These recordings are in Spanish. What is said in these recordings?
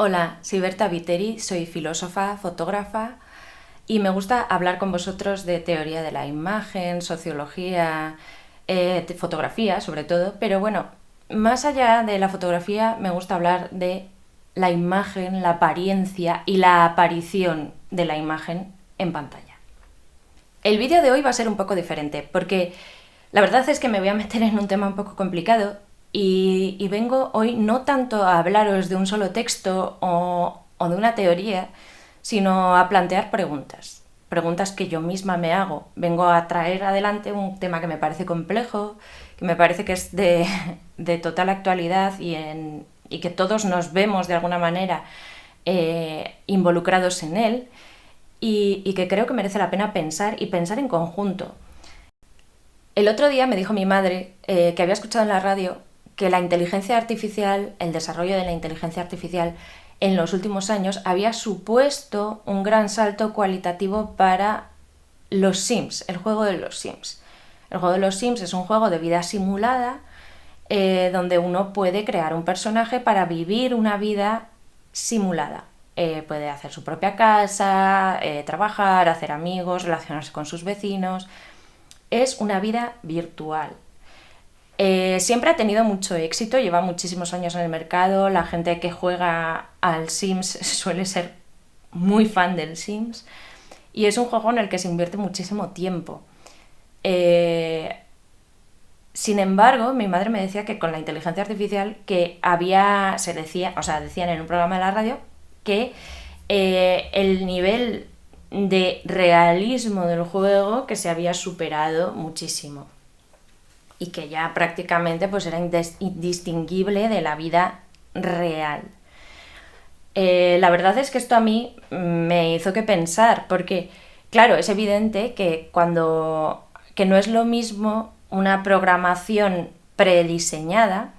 Hola, soy Berta Viteri, soy filósofa, fotógrafa y me gusta hablar con vosotros de teoría de la imagen, sociología, de fotografía sobre todo, pero bueno, más allá de la fotografía me gusta hablar de la imagen, la apariencia y la aparición de la imagen en pantalla. El vídeo de hoy va a ser un poco diferente porque la verdad es que me voy a meter en un tema un poco complicado y vengo hoy no tanto a hablaros de un solo texto o de una teoría, sino a plantear preguntas. Preguntas que yo misma me hago. Vengo a traer adelante un tema que me parece complejo, que me parece que es de total actualidad y que todos nos vemos de alguna manera involucrados en él y que creo que merece la pena pensar y pensar en conjunto. El otro día me dijo mi madre que había escuchado en la radio que la inteligencia artificial, el desarrollo de la inteligencia artificial en los últimos años había supuesto un gran salto cualitativo para los Sims, el juego de los Sims. El juego de los Sims es un juego de vida simulada donde uno puede crear un personaje para vivir una vida simulada. Puede hacer su propia casa, trabajar, hacer amigos, relacionarse con sus vecinos. Es una vida virtual. Siempre ha tenido mucho éxito, lleva muchísimos años en el mercado, la gente que juega al Sims suele ser muy fan del Sims y es un juego en el que se invierte muchísimo tiempo. Sin embargo, mi madre me decía que con la inteligencia artificial se decía, o sea, decían en un programa de la radio que el nivel de realismo del juego que se había superado muchísimo y que ya prácticamente pues era indistinguible de la vida real. La verdad es que esto a mí me hizo que pensar, porque claro, es evidente que no es lo mismo una programación prediseñada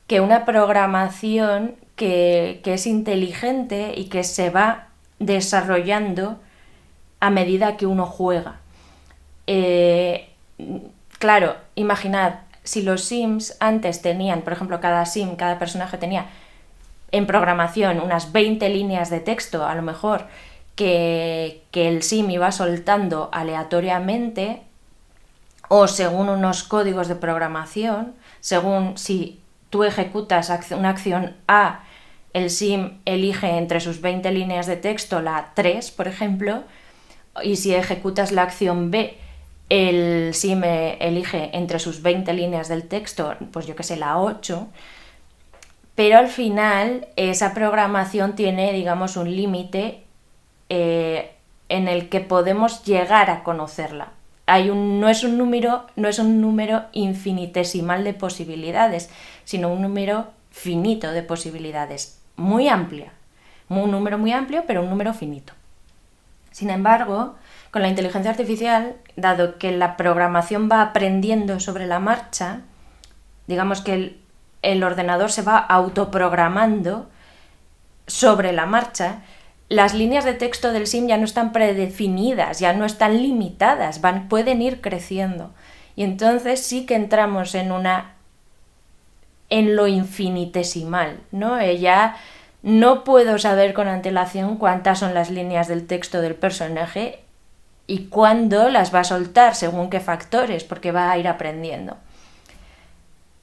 que una programación que es inteligente y que se va desarrollando a medida que uno juega. Claro, imaginad, si los Sims antes tenían, por ejemplo, cada personaje tenía en programación unas 20 líneas de texto, a lo mejor, que el Sim iba soltando aleatoriamente o según unos códigos de programación, según si tú ejecutas una acción A, el Sim elige entre sus 20 líneas de texto la 3, por ejemplo, y si ejecutas la acción B, el Sim elige entre sus 20 líneas del texto, pues yo que sé, la 8, pero al final esa programación tiene, digamos, un límite en el que podemos llegar a conocerla. No es un número infinitesimal de posibilidades, sino un número finito de posibilidades, muy amplia. Un número muy amplio, pero un número finito. Sin embargo, con la inteligencia artificial, dado que la programación va aprendiendo sobre la marcha, digamos que el ordenador se va autoprogramando sobre la marcha, las líneas de texto del Sim ya no están predefinidas, ya no están limitadas, pueden ir creciendo. Y entonces sí que entramos en lo infinitesimal, ¿no? Ya no puedo saber con antelación cuántas son las líneas del texto del personaje y cuándo las va a soltar, según qué factores, porque va a ir aprendiendo.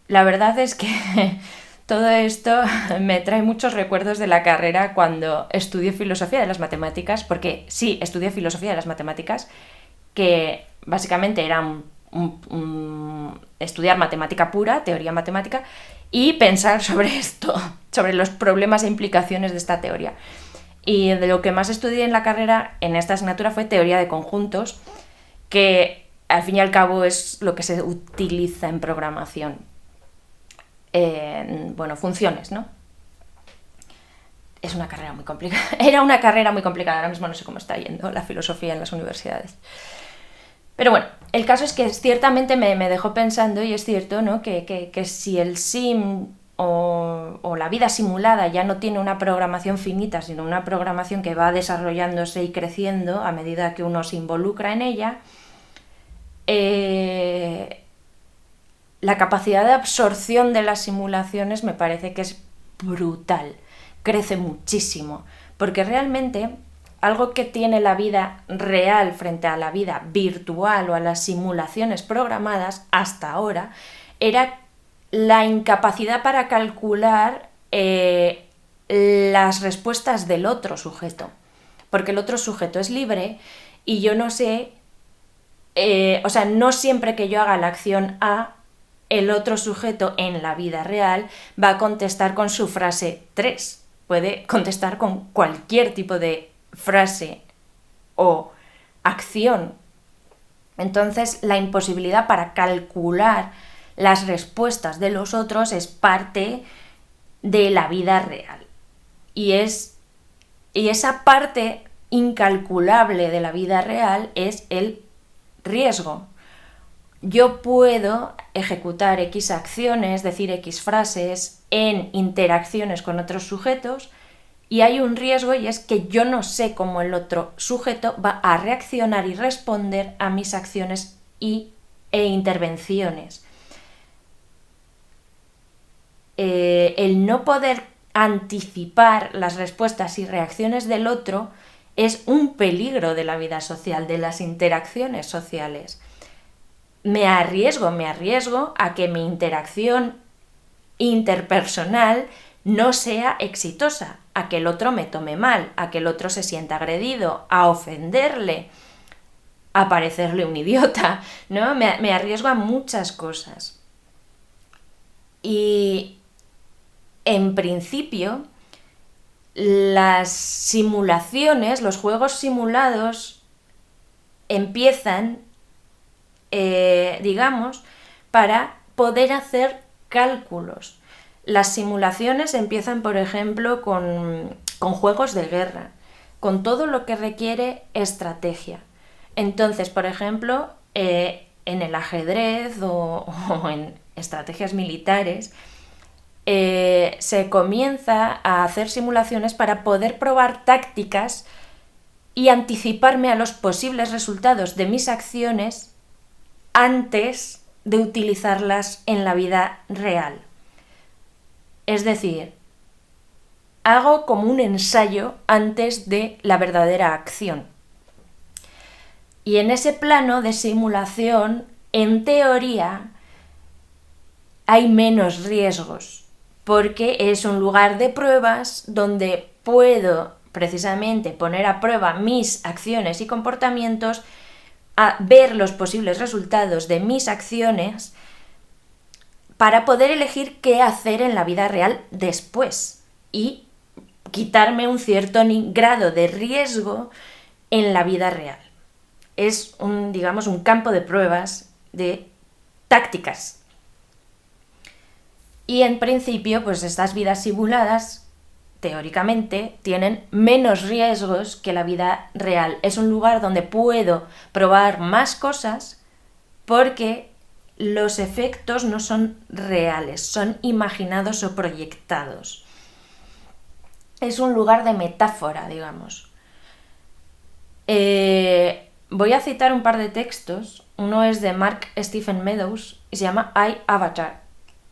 La verdad es que todo esto me trae muchos recuerdos de la carrera cuando estudié filosofía de las matemáticas, porque sí, estudié filosofía de las matemáticas, que básicamente era estudiar matemática pura, teoría matemática, y pensar sobre esto, sobre los problemas e implicaciones de esta teoría. Y de lo que más estudié en la carrera, en esta asignatura, fue teoría de conjuntos, que al fin y al cabo es lo que se utiliza en programación. Funciones, ¿no? Es una carrera muy complicada. Era una carrera muy complicada, ahora mismo no sé cómo está yendo la filosofía en las universidades. Pero bueno, el caso es que ciertamente me dejó pensando, y es cierto, ¿no? Que si el Sim o la vida simulada ya no tiene una programación finita, sino una programación que va desarrollándose y creciendo a medida que uno se involucra en ella, la capacidad de absorción de las simulaciones me parece que es brutal, crece muchísimo, porque realmente algo que tiene la vida real frente a la vida virtual o a las simulaciones programadas hasta ahora era la incapacidad para calcular las respuestas del otro sujeto, porque el otro sujeto es libre y yo no sé, no siempre que yo haga la acción A, el otro sujeto en la vida real va a contestar con su frase 3. Puede contestar con cualquier tipo de frase o acción. Entonces, la imposibilidad para calcular las respuestas de los otros es parte de la vida real. Y esa parte incalculable de la vida real es el riesgo. Yo puedo ejecutar X acciones, decir X frases en interacciones con otros sujetos y hay un riesgo, y es que yo no sé cómo el otro sujeto va a reaccionar y responder a mis acciones e intervenciones. El no poder anticipar las respuestas y reacciones del otro es un peligro de la vida social, de las interacciones sociales. Me arriesgo a que mi interacción interpersonal no sea exitosa, a que el otro me tome mal, a que el otro se sienta agredido, a ofenderle, a parecerle un idiota, ¿no? Me arriesgo a muchas cosas. Y en principio, las simulaciones, los juegos simulados empiezan, para poder hacer cálculos. Las simulaciones empiezan, por ejemplo, con juegos de guerra, con todo lo que requiere estrategia. Entonces, por ejemplo, en el ajedrez o en estrategias militares, se comienza a hacer simulaciones para poder probar tácticas y anticiparme a los posibles resultados de mis acciones antes de utilizarlas en la vida real. Es decir, hago como un ensayo antes de la verdadera acción. Y en ese plano de simulación, en teoría, hay menos riesgos, porque es un lugar de pruebas donde puedo precisamente poner a prueba mis acciones y comportamientos, a ver los posibles resultados de mis acciones para poder elegir qué hacer en la vida real después y quitarme un cierto grado de riesgo en la vida real. Es un campo de pruebas de tácticas. Y en principio, pues estas vidas simuladas, teóricamente, tienen menos riesgos que la vida real. Es un lugar donde puedo probar más cosas porque los efectos no son reales, son imaginados o proyectados. Es un lugar de metáfora, digamos. Voy a citar un par de textos. Uno es de Mark Stephen Meadows y se llama I, Avatar: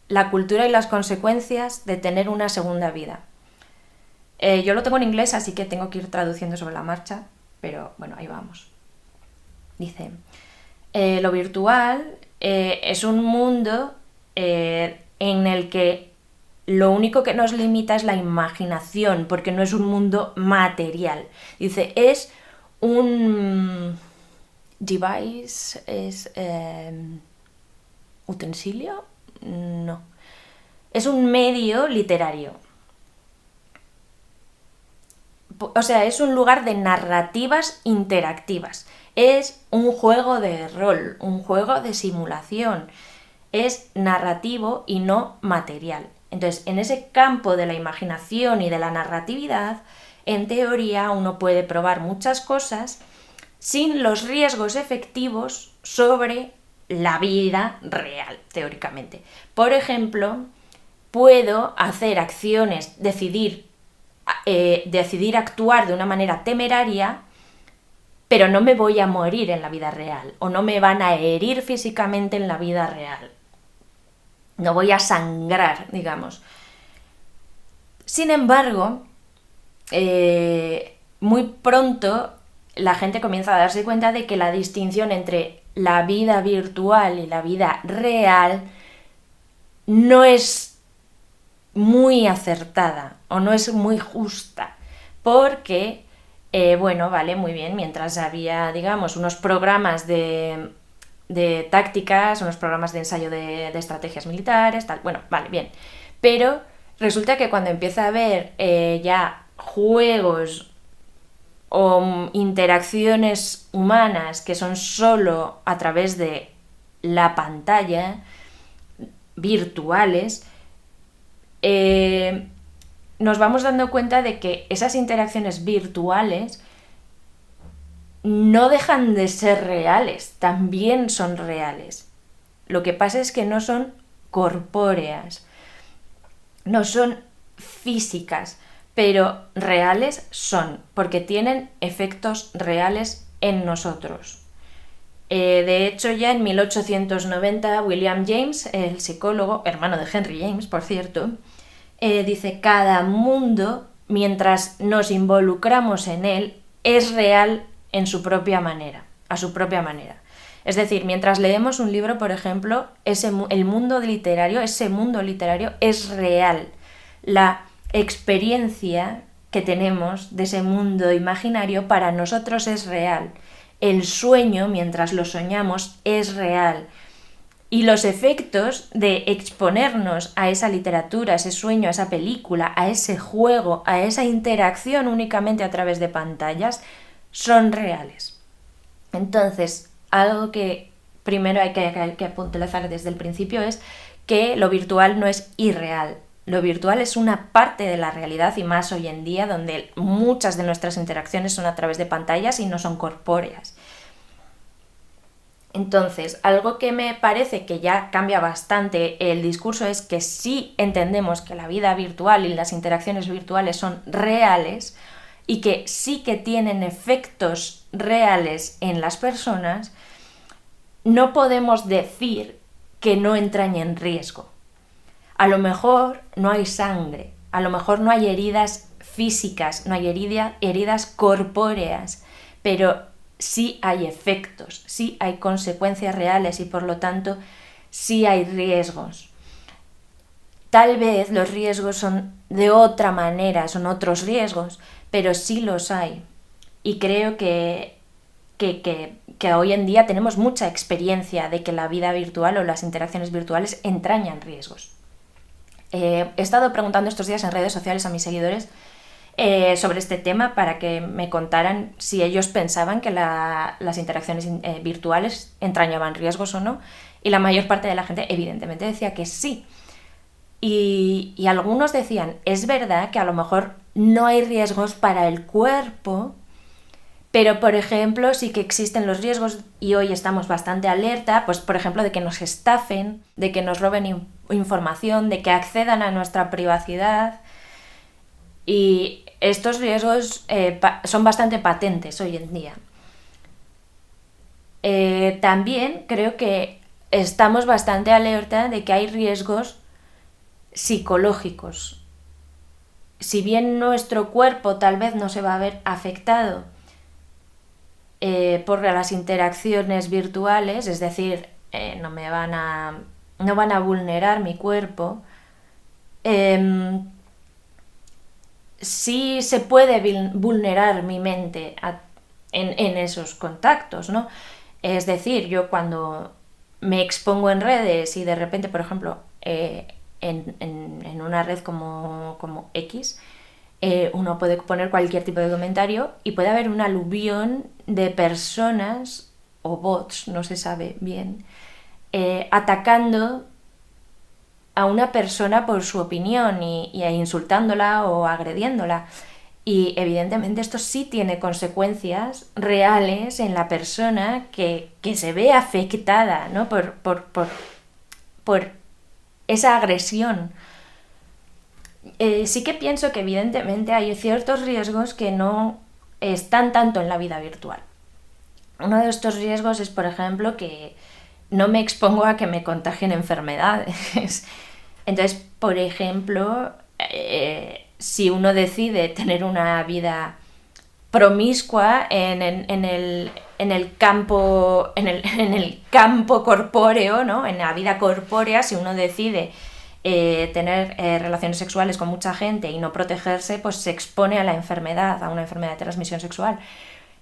la cultura y las consecuencias de tener una segunda vida. Yo lo tengo en inglés, así que tengo que ir traduciendo sobre la marcha, pero bueno, ahí vamos. Dice: lo virtual es un mundo en el que lo único que nos limita es la imaginación, porque no es un mundo material. Dice, es un device, es utensilio, no, es un medio literario. O sea, es un lugar de narrativas interactivas. Es un juego de rol, un juego de simulación. Es narrativo y no material. Entonces, en ese campo de la imaginación y de la narratividad, en teoría uno puede probar muchas cosas sin los riesgos efectivos sobre la vida real, teóricamente. Por ejemplo, puedo hacer acciones, decidir actuar de una manera temeraria, pero no me voy a morir en la vida real, o no me van a herir físicamente en la vida real. No voy a sangrar, digamos. Sin embargo, muy pronto la gente comienza a darse cuenta de que la distinción entre la vida virtual y la vida real no es muy acertada o no es muy justa, porque, bueno, vale, muy bien, mientras había, digamos, unos programas de tácticas, unos programas de ensayo de estrategias militares, tal, bueno, vale, bien, pero resulta que cuando empieza a haber ya juegos o interacciones humanas que son solo a través de la pantalla, virtuales, nos vamos dando cuenta de que esas interacciones virtuales no dejan de ser reales, también son reales. Lo que pasa es que no son corpóreas, no son físicas, pero reales son, porque tienen efectos reales en nosotros. De hecho, ya en 1890, William James, el psicólogo, hermano de Henry James, por cierto, dice: cada mundo, mientras nos involucramos en él, es real en su propia manera, a su propia manera. Es decir, mientras leemos un libro, por ejemplo, el mundo literario, ese mundo literario es real. La experiencia que tenemos de ese mundo imaginario para nosotros es real. El sueño, mientras lo soñamos, es real. Y los efectos de exponernos a esa literatura, a ese sueño, a esa película, a ese juego, a esa interacción únicamente a través de pantallas, son reales. Entonces, algo que primero hay que puntualizar desde el principio es que lo virtual no es irreal. Lo virtual es una parte de la realidad, y más hoy en día, donde muchas de nuestras interacciones son a través de pantallas y no son corpóreas. Entonces, algo que me parece que ya cambia bastante el discurso es que sí entendemos que la vida virtual y las interacciones virtuales son reales y que sí que tienen efectos reales en las personas, no podemos decir que no entrañen riesgo. A lo mejor no hay sangre, a lo mejor no hay heridas físicas, no hay heridas corpóreas, pero sí hay efectos, sí hay consecuencias reales y por lo tanto sí hay riesgos. Tal vez los riesgos son de otra manera, son otros riesgos, pero sí los hay. Y creo que hoy en día tenemos mucha experiencia de que la vida virtual o las interacciones virtuales entrañan riesgos. He estado preguntando estos días en redes sociales a mis seguidores sobre este tema para que me contaran si ellos pensaban que las interacciones virtuales entrañaban riesgos o no, y la mayor parte de la gente evidentemente decía que sí. Y algunos decían: es verdad que a lo mejor no hay riesgos para el cuerpo, pero por ejemplo sí que existen los riesgos, y hoy estamos bastante alerta, pues por ejemplo de que nos estafen, de que nos roben información, de que accedan a nuestra privacidad, y estos riesgos son bastante patentes hoy en día. También creo que estamos bastante alerta de que hay riesgos psicológicos. Si bien nuestro cuerpo tal vez no se va a ver afectado por las interacciones virtuales, es decir, no van a vulnerar mi cuerpo, sí se puede vulnerar mi mente en esos contactos, ¿no? Es decir, yo cuando me expongo en redes y de repente, por ejemplo, en una red como X, uno puede poner cualquier tipo de comentario y puede haber un aluvión de personas o bots, no se sabe bien, atacando a una persona por su opinión y insultándola o agrediéndola. Y evidentemente esto sí tiene consecuencias reales en la persona que se ve afectada, ¿no? por esa agresión. Sí que pienso que evidentemente hay ciertos riesgos que no están tanto en la vida virtual. Uno de estos riesgos es, por ejemplo, que no me expongo a que me contagien enfermedades. Entonces, por ejemplo, si uno decide tener una vida promiscua en el campo corpóreo, ¿no? En la vida corpórea, si uno decide tener relaciones sexuales con mucha gente y no protegerse, pues se expone a la enfermedad, a una enfermedad de transmisión sexual.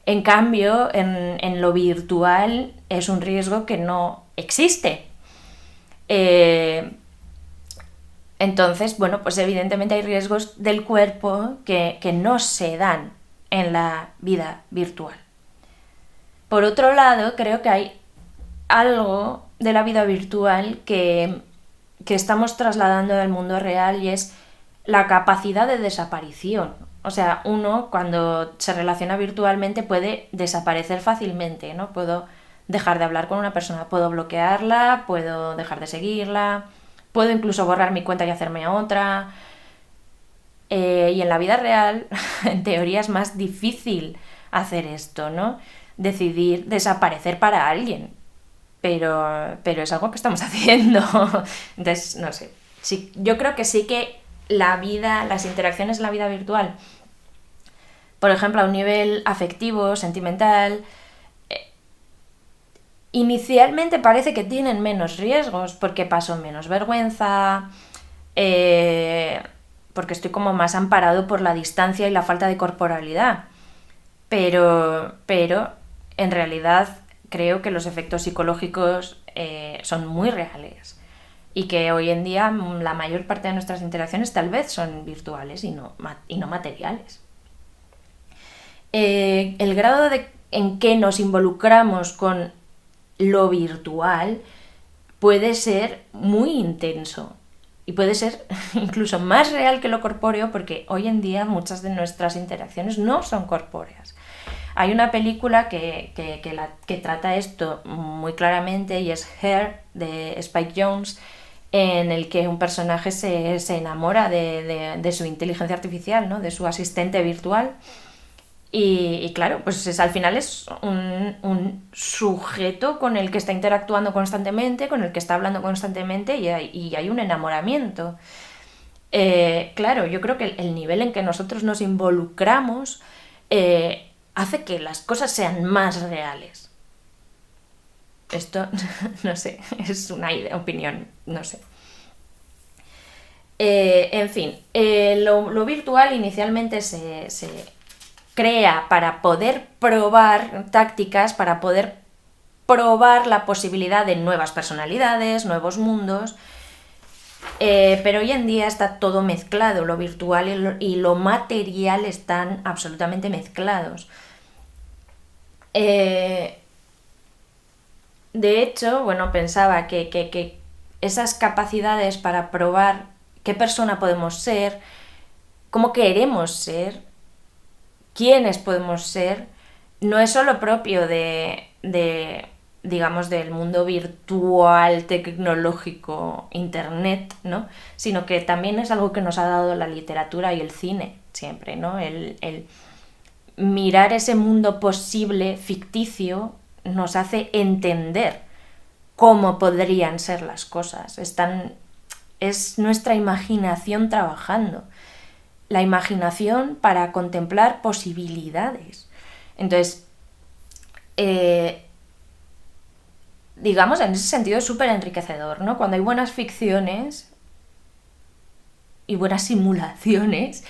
En cambio, en lo virtual es un riesgo que no existe. Entonces, bueno, pues evidentemente hay riesgos del cuerpo que no se dan en la vida virtual. Por otro lado, creo que hay algo de la vida virtual que estamos trasladando al mundo real, y es la capacidad de desaparición. O sea, uno cuando se relaciona virtualmente puede desaparecer fácilmente, ¿no? Puedo dejar de hablar con una persona, puedo bloquearla, puedo dejar de seguirla, puedo incluso borrar mi cuenta y hacerme otra. Y en la vida real, en teoría, es más difícil hacer esto, ¿no? Decidir desaparecer para alguien. Pero es algo que estamos haciendo. Entonces, no sé. Sí, yo creo que sí que las interacciones en la vida virtual, por ejemplo, a un nivel afectivo, sentimental, inicialmente parece que tienen menos riesgos, porque paso menos vergüenza, porque estoy como más amparado por la distancia y la falta de corporalidad. Pero en realidad creo que los efectos psicológicos son muy reales, y que hoy en día la mayor parte de nuestras interacciones tal vez son virtuales y no materiales. El grado en que nos involucramos con lo virtual puede ser muy intenso y puede ser incluso más real que lo corpóreo, porque hoy en día muchas de nuestras interacciones no son corpóreas. Hay una película que trata esto muy claramente, y es Her, de Spike Jonze, en el que un personaje se enamora de su inteligencia artificial, ¿no? De su asistente virtual. Y claro, pues al final es un sujeto con el que está interactuando constantemente, con el que está hablando constantemente, y hay un enamoramiento. Claro, yo creo que el nivel en que nosotros nos involucramos hace que las cosas sean más reales. Esto, no sé, es una opinión, no sé. En fin, lo virtual inicialmente se crea para poder probar tácticas, para poder probar la posibilidad de nuevas personalidades, nuevos mundos, pero hoy en día está todo mezclado, lo virtual y lo material están absolutamente mezclados. De hecho, bueno, pensaba que esas capacidades para probar qué persona podemos ser, cómo queremos ser, quiénes podemos ser, no es solo propio digamos, del mundo virtual, tecnológico, internet, ¿no? Sino que también es algo que nos ha dado la literatura y el cine siempre, ¿no? El mirar ese mundo posible, ficticio, nos hace entender cómo podrían ser las cosas. Es nuestra imaginación trabajando. La imaginación para contemplar posibilidades. Entonces, digamos, en ese sentido es súper enriquecedor, ¿no? Cuando hay buenas ficciones y buenas simulaciones,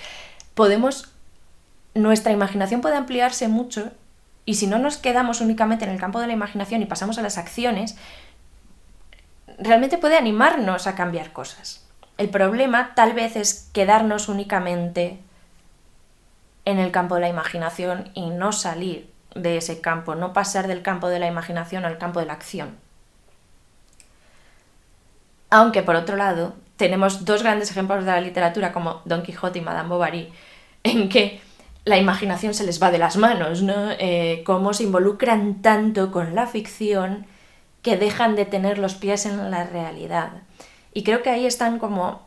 nuestra imaginación puede ampliarse mucho, y si no nos quedamos únicamente en el campo de la imaginación y pasamos a las acciones, realmente puede animarnos a cambiar cosas. El problema tal vez es quedarnos únicamente en el campo de la imaginación y no salir de ese campo, no pasar del campo de la imaginación al campo de la acción. Aunque, por otro lado, tenemos dos grandes ejemplos de la literatura como Don Quijote y Madame Bovary, en que la imaginación se les va de las manos, ¿no? Cómo se involucran tanto con la ficción que dejan de tener los pies en la realidad. Y creo que ahí están como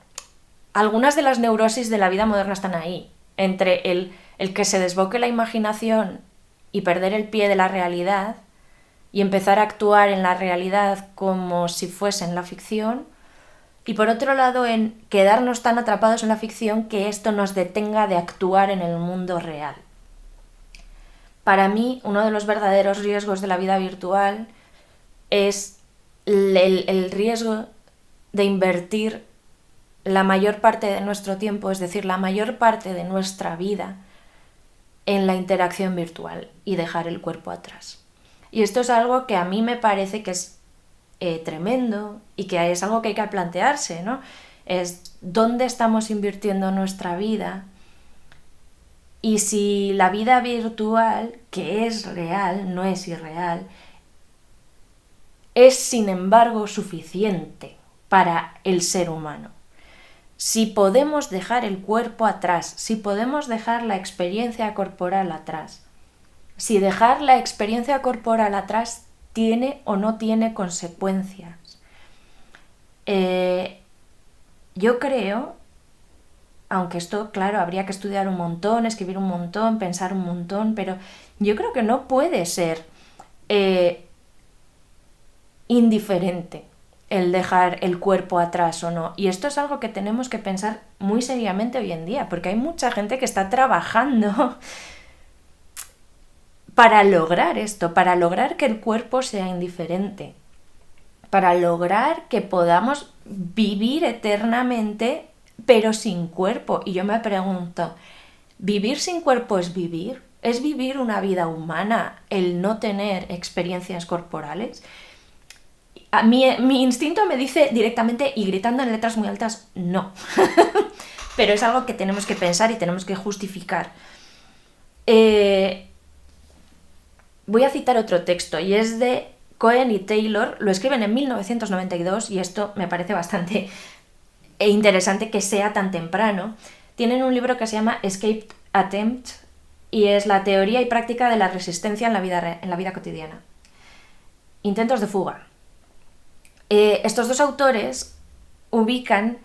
algunas de las neurosis de la vida moderna, están ahí, entre el que se desboque la imaginación y perder el pie de la realidad y empezar a actuar en la realidad como si fuese en la ficción, y por otro lado en quedarnos tan atrapados en la ficción que esto nos detenga de actuar en el mundo real. Para mí, uno de los verdaderos riesgos de la vida virtual es el riesgo de invertir la mayor parte de nuestro tiempo, es decir, la mayor parte de nuestra vida, en la interacción virtual y dejar el cuerpo atrás. Y esto es algo que a mí me parece que es tremendo y que es algo que hay que plantearse, ¿no? Es dónde estamos invirtiendo nuestra vida y si la vida virtual, que es real, no es irreal, es sin embargo suficiente para el ser humano. Si podemos dejar el cuerpo atrás, si podemos dejar la experiencia corporal atrás, si dejar la experiencia corporal atrás tiene o no tiene consecuencias. Yo creo, aunque esto, claro, habría que estudiar un montón, escribir un montón, pensar un montón, pero yo creo que no puede ser indiferente el dejar el cuerpo atrás o no. Y esto es algo que tenemos que pensar muy seriamente hoy en día, porque hay mucha gente que está trabajando para lograr esto, para lograr que el cuerpo sea indiferente, para lograr que podamos vivir eternamente, pero sin cuerpo. Y yo me pregunto, ¿vivir sin cuerpo es vivir? ¿Es vivir una vida humana el no tener experiencias corporales? Mi instinto me dice directamente y gritando en letras muy altas, no. Pero es algo que tenemos que pensar y tenemos que justificar. Voy a citar otro texto y es de Cohen y Taylor, lo escriben en 1992 y esto me parece bastante interesante que sea tan temprano. Tienen un libro que se llama Escape Attempt y es la teoría y práctica de la resistencia en la vida cotidiana. Intentos de fuga. Estos dos autores ubican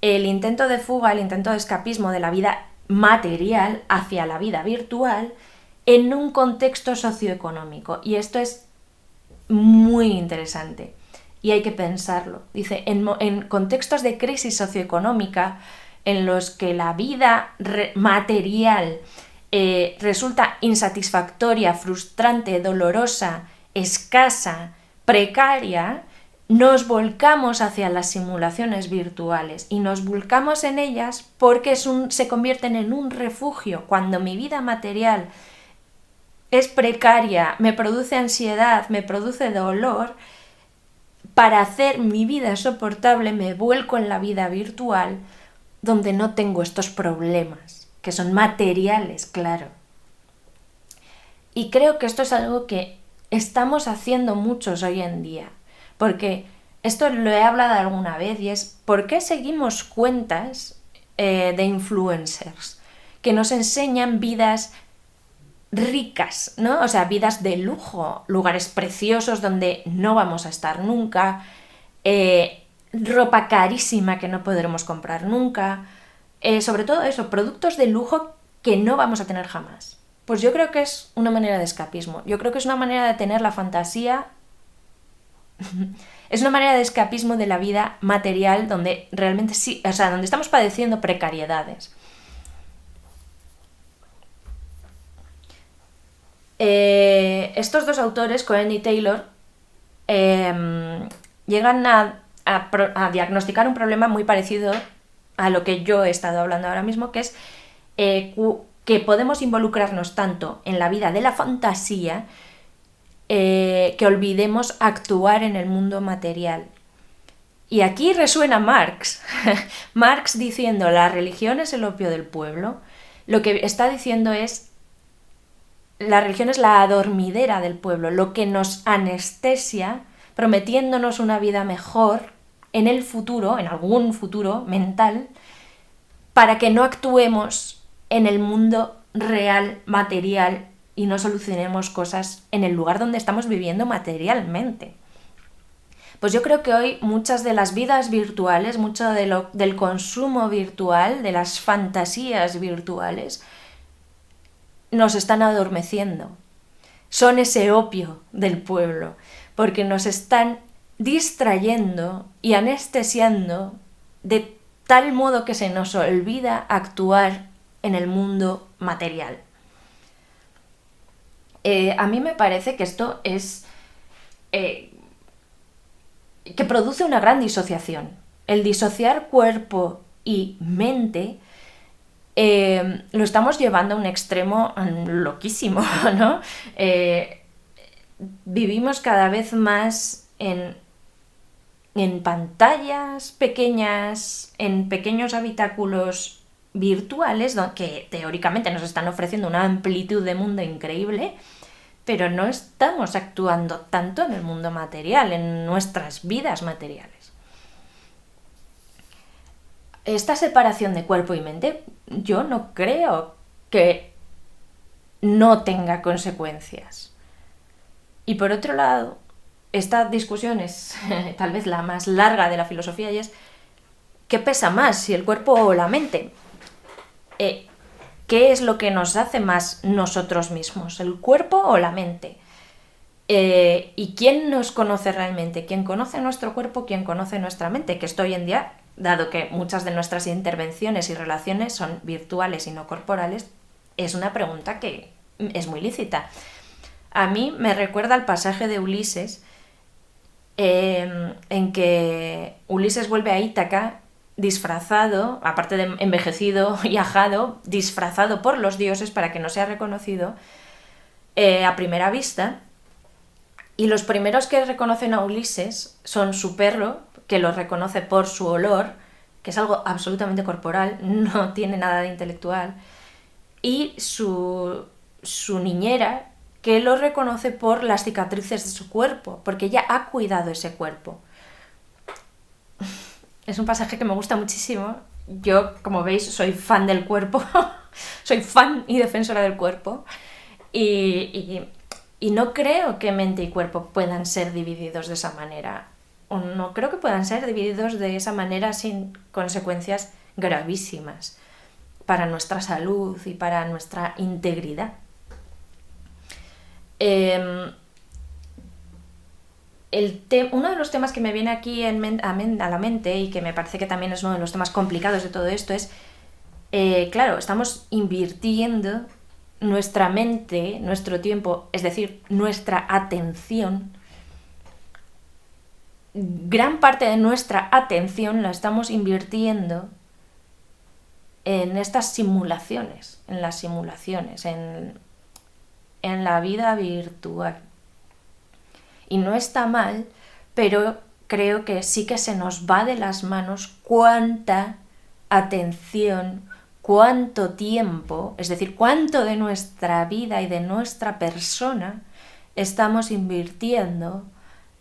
el intento de fuga, el intento de escapismo de la vida material hacia la vida virtual en un contexto socioeconómico. Y esto es muy interesante y hay que pensarlo. Dice, en contextos de crisis socioeconómica en los que la vida material resulta insatisfactoria, frustrante, dolorosa, escasa, precaria, nos volcamos hacia las simulaciones virtuales y nos volcamos en ellas porque se convierten en un refugio. Cuando mi vida material es precaria, me produce ansiedad, me produce dolor, para hacer mi vida soportable me vuelco en la vida virtual donde no tengo estos problemas, que son materiales, claro. Y creo que esto es algo que estamos haciendo muchos hoy en día. Porque esto lo he hablado alguna vez y es ¿por qué seguimos cuentas de influencers que nos enseñan vidas ricas, ¿no? O sea, vidas de lujo, lugares preciosos donde no vamos a estar nunca, ropa carísima que no podremos comprar nunca, sobre todo eso, productos de lujo que no vamos a tener jamás? Pues yo creo que es una manera de escapismo, yo creo que es una manera de tener la fantasía. Es una manera de escapismo de la vida material donde realmente sí, o sea, donde estamos padeciendo precariedades. Estos dos autores, Cohen y Taylor, llegan a diagnosticar un problema muy parecido a lo que yo he estado hablando ahora mismo, que es que podemos involucrarnos tanto en la vida de la fantasía que olvidemos actuar en el mundo material. Y aquí resuena Marx. Marx diciendo la religión es el opio del pueblo. Lo que está diciendo es la religión es la adormidera del pueblo, lo que nos anestesia prometiéndonos una vida mejor en el futuro, en algún futuro mental, para que no actuemos en el mundo real, material, y no solucionemos cosas en el lugar donde estamos viviendo materialmente. Pues yo creo que hoy muchas de las vidas virtuales, mucho del consumo virtual, de las fantasías virtuales, nos están adormeciendo. Son ese opio del pueblo, porque nos están distrayendo y anestesiando de tal modo que se nos olvida actuar en el mundo material. A mí me parece que esto es... que produce una gran disociación. El disociar cuerpo y mente lo estamos llevando a un extremo loquísimo, ¿no? Vivimos cada vez más en pantallas pequeñas, en pequeños habitáculos virtuales que teóricamente nos están ofreciendo una amplitud de mundo increíble, pero no estamos actuando tanto en el mundo material, en nuestras vidas materiales. Esta separación de cuerpo y mente, yo no creo que no tenga consecuencias. Y por otro lado, esta discusión es tal vez la más larga de la filosofía y es ¿qué pesa más, si el cuerpo o la mente? ¿Qué es lo que nos hace más nosotros mismos, el cuerpo o la mente? ¿Y quién nos conoce realmente? ¿Quién conoce nuestro cuerpo? ¿Quién conoce nuestra mente? Que esto hoy en día, dado que muchas de nuestras intervenciones y relaciones son virtuales y no corporales, es una pregunta que es muy lícita. A mí me recuerda al pasaje de Ulises, en que Ulises vuelve a Ítaca disfrazado, aparte de envejecido y ajado, disfrazado por los dioses para que no sea reconocido a primera vista, y los primeros que reconocen a Ulises son su perro, que lo reconoce por su olor, que es algo absolutamente corporal, no tiene nada de intelectual, y su niñera, que lo reconoce por las cicatrices de su cuerpo, porque ella ha cuidado ese cuerpo. Es un pasaje que me gusta muchísimo. Yo, como veis, soy fan del cuerpo, soy fan y defensora del cuerpo, y no creo que mente y cuerpo puedan ser divididos de esa manera. O no creo que puedan ser divididos de esa manera sin consecuencias gravísimas para nuestra salud y para nuestra integridad. Uno de los temas que me viene aquí a la mente y que me parece que también es uno de los temas complicados de todo esto es, claro, estamos invirtiendo nuestra mente, nuestro tiempo, es decir, nuestra atención. Gran parte de nuestra atención la estamos invirtiendo en estas simulaciones, en las simulaciones, en la vida virtual. Y no está mal, pero creo que sí que se nos va de las manos cuánta atención, cuánto tiempo, es decir, cuánto de nuestra vida y de nuestra persona estamos invirtiendo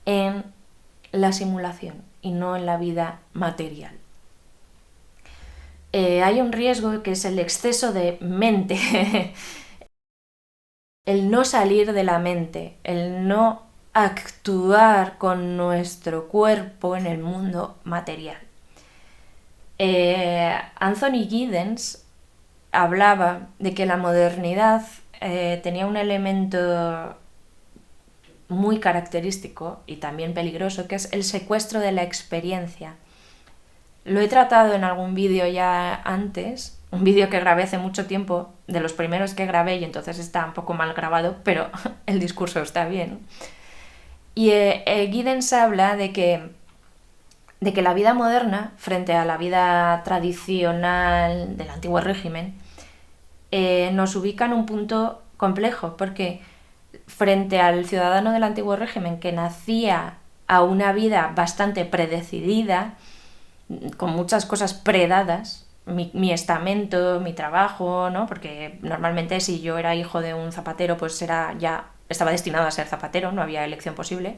en la simulación y no en la vida material. Hay un riesgo que es el exceso de mente, el no salir de la mente, el no actuar con nuestro cuerpo en el mundo material. Anthony Giddens hablaba de que la modernidad tenía un elemento muy característico y también peligroso, que es el secuestro de la experiencia. Lo he tratado en algún vídeo ya antes, un vídeo que grabé hace mucho tiempo, de los primeros que grabé, y entonces está un poco mal grabado, pero el discurso está bien. Y Giddens habla de que la vida moderna, frente a la vida tradicional del antiguo régimen, nos ubica en un punto complejo, porque frente al ciudadano del antiguo régimen que nacía a una vida bastante predecidida, con muchas cosas predadas, mi estamento, mi trabajo, ¿no? Porque normalmente si yo era hijo de un zapatero, pues estaba destinado a ser zapatero, no había elección posible.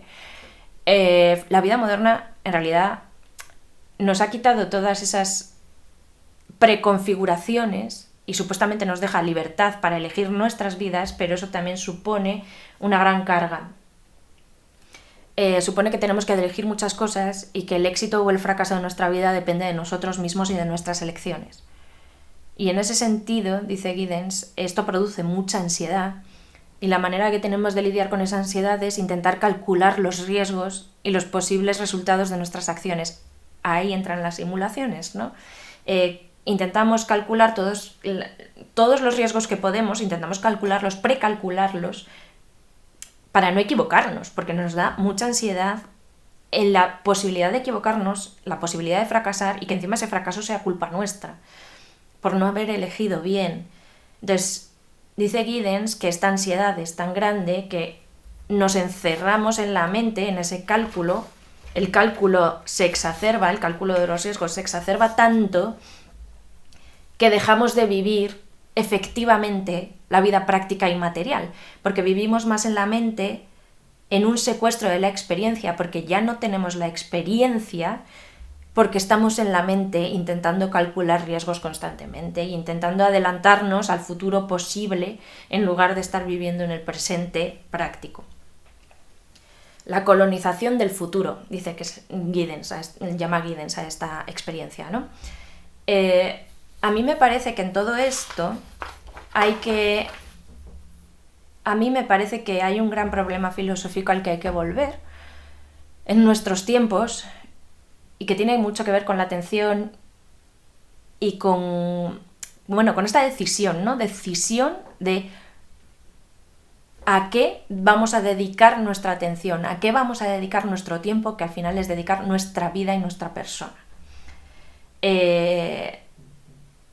La vida moderna, en realidad, nos ha quitado todas esas preconfiguraciones y supuestamente nos deja libertad para elegir nuestras vidas, pero eso también supone una gran carga. Supone que tenemos que elegir muchas cosas y que el éxito o el fracaso de nuestra vida depende de nosotros mismos y de nuestras elecciones. Y en ese sentido, dice Giddens, esto produce mucha ansiedad, y la manera que tenemos de lidiar con esa ansiedad es intentar calcular los riesgos y los posibles resultados de nuestras acciones, ahí entran las simulaciones, ¿no? Intentamos calcular todos los riesgos que podemos, intentamos calcularlos, precalcularlos, para no equivocarnos, porque nos da mucha ansiedad en la posibilidad de equivocarnos, la posibilidad de fracasar y que encima ese fracaso sea culpa nuestra, por no haber elegido bien. Entonces, dice Giddens que esta ansiedad es tan grande que nos encerramos en la mente, en ese cálculo, el cálculo se exacerba, el cálculo de los riesgos se exacerba tanto que dejamos de vivir efectivamente la vida práctica y material, porque vivimos más en la mente, en un secuestro de la experiencia, porque ya no tenemos la experiencia, porque estamos en la mente intentando calcular riesgos constantemente e intentando adelantarnos al futuro posible en lugar de estar viviendo en el presente práctico. La colonización del futuro, dice que es Giddens, llama Giddens a esta experiencia, ¿no? A mí me parece que en todo esto a mí me parece que hay un gran problema filosófico al que hay que volver en nuestros tiempos y que tiene mucho que ver con la atención y con esta decisión, ¿no? Decisión de a qué vamos a dedicar nuestra atención, a qué vamos a dedicar nuestro tiempo, que al final es dedicar nuestra vida y nuestra persona.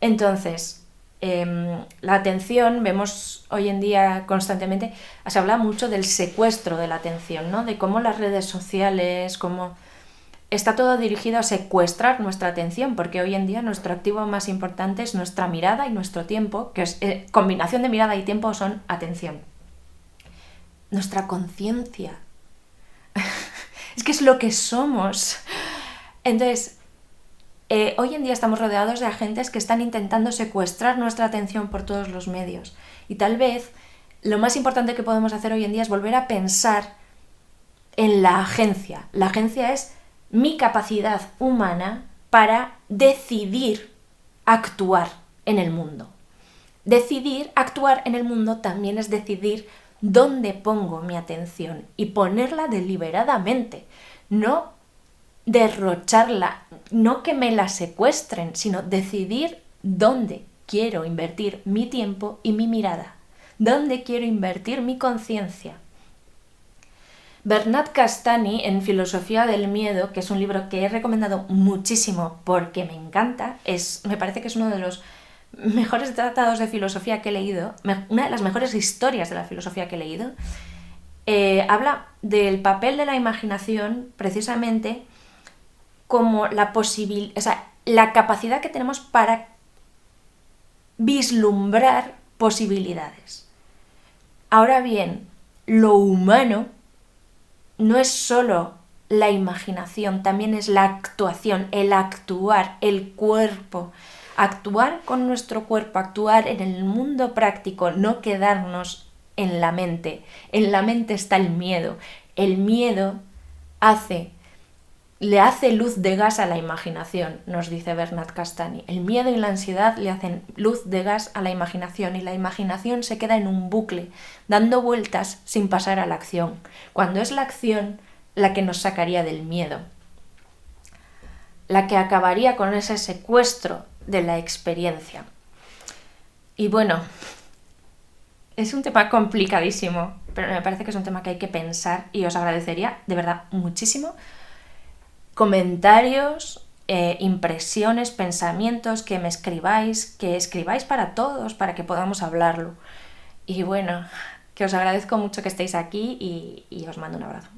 Entonces, la atención, vemos hoy en día constantemente, se habla mucho del secuestro de la atención, ¿no? De cómo las redes sociales, cómo está todo dirigido a secuestrar nuestra atención, porque hoy en día nuestro activo más importante es nuestra mirada y nuestro tiempo, que es combinación de mirada y tiempo son atención. Nuestra conciencia. Es que es lo que somos. Entonces, hoy en día estamos rodeados de agentes que están intentando secuestrar nuestra atención por todos los medios. Y tal vez lo más importante que podemos hacer hoy en día es volver a pensar en la agencia. La agencia es mi capacidad humana para decidir actuar en el mundo. Decidir actuar en el mundo también es decidir dónde pongo mi atención y ponerla deliberadamente, no derrocharla, no que me la secuestren, sino decidir dónde quiero invertir mi tiempo y mi mirada, dónde quiero invertir mi conciencia. Bernat Castanni, en Filosofía del Miedo, que es un libro que he recomendado muchísimo porque me encanta, me parece que es uno de los mejores tratados de filosofía que he leído, una de las mejores historias de la filosofía que he leído, habla del papel de la imaginación precisamente como la capacidad que tenemos para vislumbrar posibilidades. Ahora bien, lo humano no es solo la imaginación, también es la actuación, el actuar, el cuerpo. Actuar con nuestro cuerpo, actuar en el mundo práctico, no quedarnos en la mente. En la mente está el miedo. El miedo le hace luz de gas a la imaginación, nos dice Bernat Castanni. El miedo y la ansiedad le hacen luz de gas a la imaginación y la imaginación se queda en un bucle, dando vueltas sin pasar a la acción, cuando es la acción la que nos sacaría del miedo, la que acabaría con ese secuestro de la experiencia. Y bueno, es un tema complicadísimo, pero me parece que es un tema que hay que pensar y os agradecería de verdad muchísimo comentarios, impresiones, pensamientos, que escribáis para todos, para que podamos hablarlo. Y bueno, que os agradezco mucho que estéis aquí y os mando un abrazo.